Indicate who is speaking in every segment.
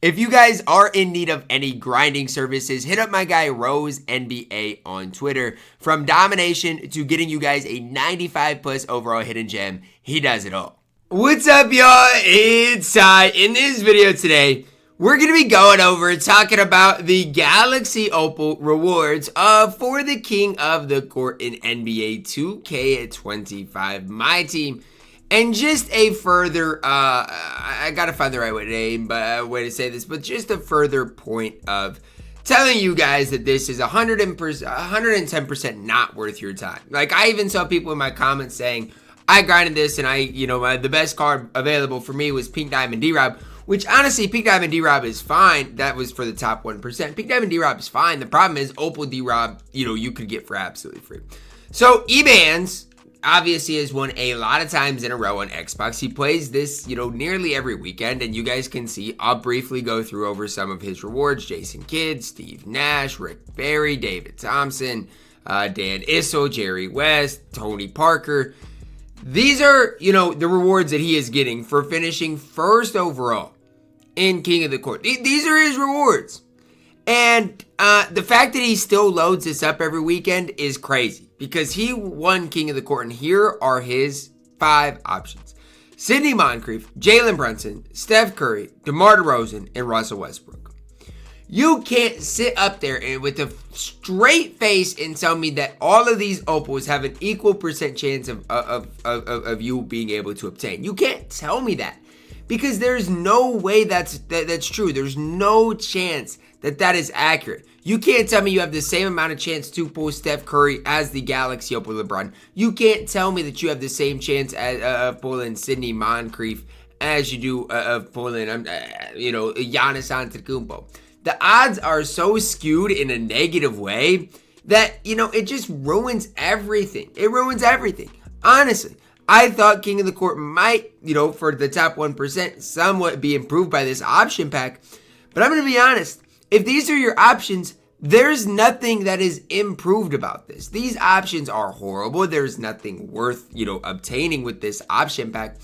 Speaker 1: If you guys are in need of any grinding services, hit up my guy Rose NBA on Twitter. From domination to getting you guys a 95 plus overall hidden gem, he does it all. What's up, y'all? It's Ty. In this video today, we're going to be going over talking about the Galaxy Opal rewards for the King of the Court in NBA 2K25 MyTeam. And just a further, I gotta find the right way to say this, but just a further point of telling you guys that this is 110% not worth your time. Like, I even saw people in my comments saying, I grinded this and the best card available for me was Pink Diamond D-Rob, which honestly, Pink Diamond D-Rob is fine. That was for the top 1%. Pink Diamond D-Rob is fine. The problem is Opal D-Rob, you could get for absolutely free. So, Ebans obviously has won a lot of times in a row on Xbox. He plays this, nearly every weekend, and you guys can see, I'll briefly go through over some of his rewards. Jason Kidd, Steve Nash, Rick Barry, David Thompson, Dan Issel, Jerry West, Tony Parker. These are, the rewards that he is getting for finishing first overall in King of the Court. These are his rewards. And the fact that he still loads this up every weekend is crazy because he won King of the Court, and here are his 5 options. Sidney Moncrief, Jalen Brunson, Steph Curry, DeMar DeRozan, and Russell Westbrook. You can't sit up there and with a straight face and tell me that all of these opals have an equal percent chance of you being able to obtain. You can't tell me that because there's no way that's true. There's no chance that is accurate. You can't tell me you have the same amount of chance to pull Steph Curry as the Galaxy Opal LeBron. You can't tell me that you have the same chance of pulling Sidney Moncrief as you do of pulling, Giannis Antetokounmpo. The odds are so skewed in a negative way that, it just ruins everything. It ruins everything. Honestly, I thought King of the Court might, for the top 1%, somewhat be improved by this option pack. But I'm going to be honest. If these are your options, there's nothing that is improved about this. These options are horrible. There's nothing worth, obtaining with this option pack.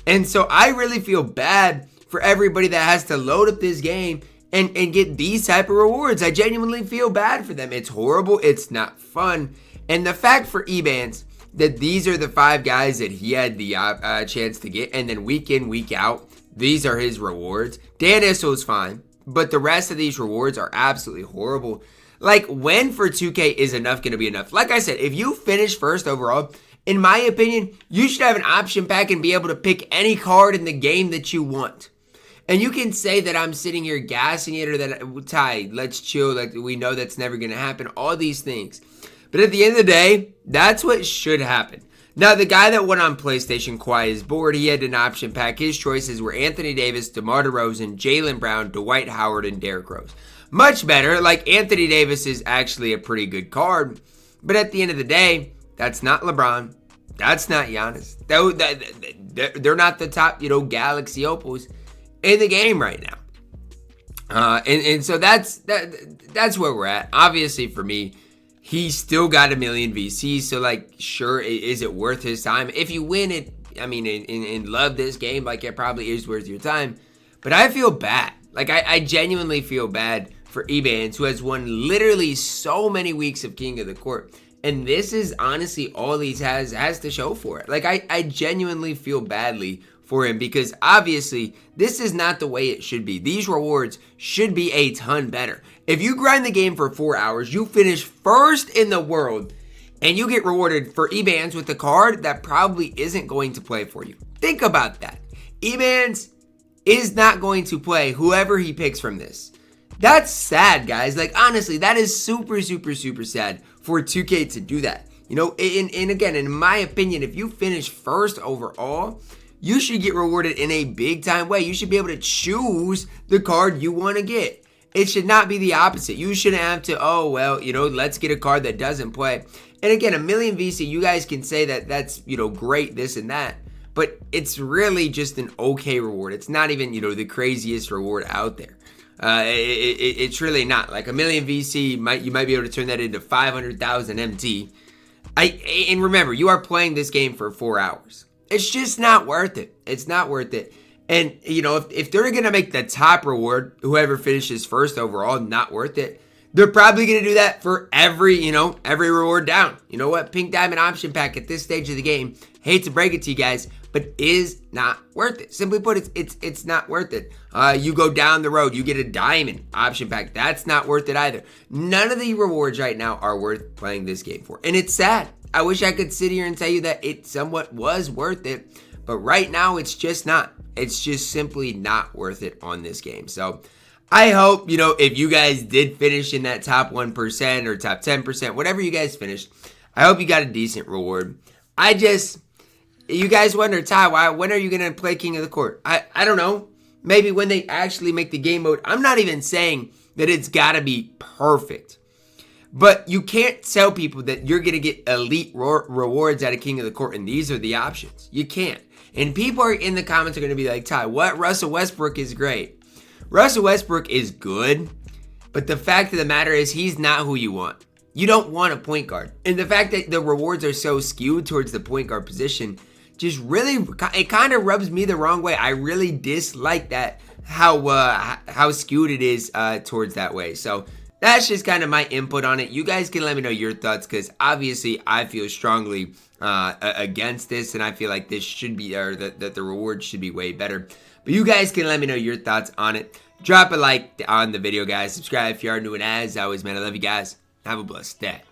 Speaker 1: And so I really feel bad for everybody that has to load up this game and get these type of rewards. I genuinely feel bad for them. It's horrible. It's not fun. And the fact for Ebans that these are the 5 guys that he had the chance to get, and then week in, week out, these are his rewards. Dan Issel's fine. But the rest of these rewards are absolutely horrible. Like, when for 2K is enough going to be enough? Like I said, if you finish first overall, in my opinion, you should have an option pack and be able to pick any card in the game that you want. And you can say that I'm sitting here gassing it or that, Ty, let's chill, like we know that's never going to happen, all these things. But at the end of the day, that's what should happen. Now, the guy that went on PlayStation Kawhi is bored. He had an option pack. His choices were Anthony Davis, DeMar DeRozan, Jaylen Brown, Dwight Howard, and Derrick Rose. Much better. Like, Anthony Davis is actually a pretty good card. But at the end of the day, that's not LeBron. That's not Giannis. They're not the top, Galaxy Opals in the game right now. And so that's where we're at. Obviously, for me, he's still got a million VCs, so, sure, is it worth his time? If you win it, and love this game, it probably is worth your time. But I feel bad. I genuinely feel bad for Ebans, who has won literally so many weeks of King of the Court. And this is honestly all he has to show for it. I genuinely feel badly for him because obviously this is not the way it should be. These rewards should be a ton better. If you grind the game for 4 hours, you finish first in the world, and you get rewarded for Ebans with a card that probably isn't going to play for you. Think about that. Ebans is not going to play whoever he picks from this. That's sad, guys. Honestly, that is super, super, super sad for 2K to do that. And again, in my opinion, if you finish first overall, you should get rewarded in a big time way. You should be able to choose the card you want to get. It should not be the opposite. You shouldn't have to, let's get a card that doesn't play. And again, a million VC, you guys can say that that's, great, this and that. But it's really just an okay reward. It's not even, the craziest reward out there. It's really not. A million VC, you might be able to turn that into 500,000 MT. And remember, you are playing this game for 4 hours. It's just not worth it. It's not worth it. And, you know, if they're going to make the top reward, whoever finishes first overall, not worth it, they're probably going to do that for every reward down. You know what? Pink Diamond Option Pack at this stage of the game, hate to break it to you guys, but is not worth it. Simply put, it's not worth it. You go down the road, you get a Diamond Option Pack. That's not worth it either. None of the rewards right now are worth playing this game for. And it's sad. I wish I could sit here and tell you that it somewhat was worth it, but right now it's just not. It's just simply not worth it on this game. So I hope, you know, if you guys did finish in that top 1% or top 10%, whatever you guys finished, I hope you got a decent reward. You guys wonder, Ty, when are you going to play King of the Court? I don't know. Maybe when they actually make the game mode. I'm not even saying that it's got to be perfect. But you can't tell people that you're going to get elite rewards out of King of the Court, and these are the options. You can't. And people are in the comments are going to be like, Ty, what? Russell Westbrook is great. Russell Westbrook is good, but the fact of the matter is he's not who you want. You don't want a point guard. And the fact that the rewards are so skewed towards the point guard position just really, it kind of rubs me the wrong way. I really dislike that, how skewed it is towards that way. So that's just kind of my input on it. You guys can let me know your thoughts, because obviously I feel strongly against this, and I feel like this should be, or that the rewards should be way better. But you guys can let me know your thoughts on it. Drop a like on the video, guys. Subscribe if you are new, and as always, man, I love you guys. Have a blessed day.